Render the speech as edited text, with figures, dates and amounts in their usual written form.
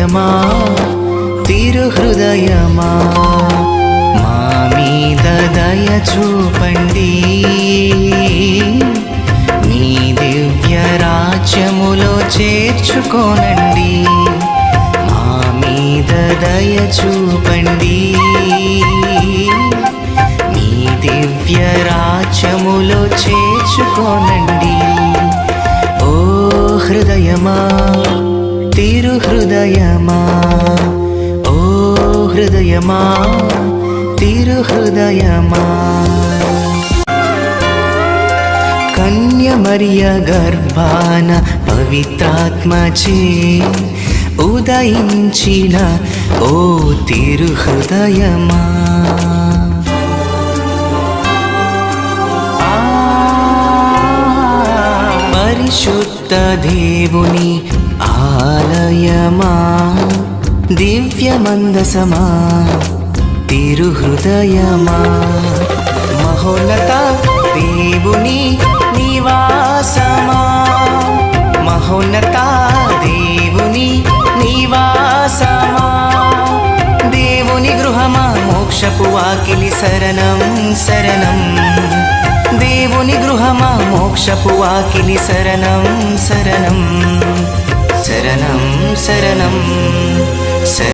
హృదయమా తిరుహృదయమా మా మీద దయ చూపండి, మీ దివ్య రాజ్యములో చేర్చుకోనండి. మా మీద దయ చూపండి, మీ దివ్య రాజ్యములో చేర్చుకోనండి. ఓ హృదయమా తిరుహృదయమా, ఓ హృదయమా తిరుహృదయమా. కన్య మరియ గర్భాన పవిత్రాత్మచే ఉదయించిన ఓ తిరుహృదయమా, పరిశుద్ధ దేవుని ఆలయమా, దివ్య మందసమా తిరుహృదయమా, మహోన్నత దేవుని నివాసమా, మహోన్నత దేవుని నివాసమా, దేవుని గృహమా మోక్షపు వాకిలి శరణం శరణం, దేవుని గృహమా మోక్షపు వాకిలి శరణం శరణం, శరణం శరణం.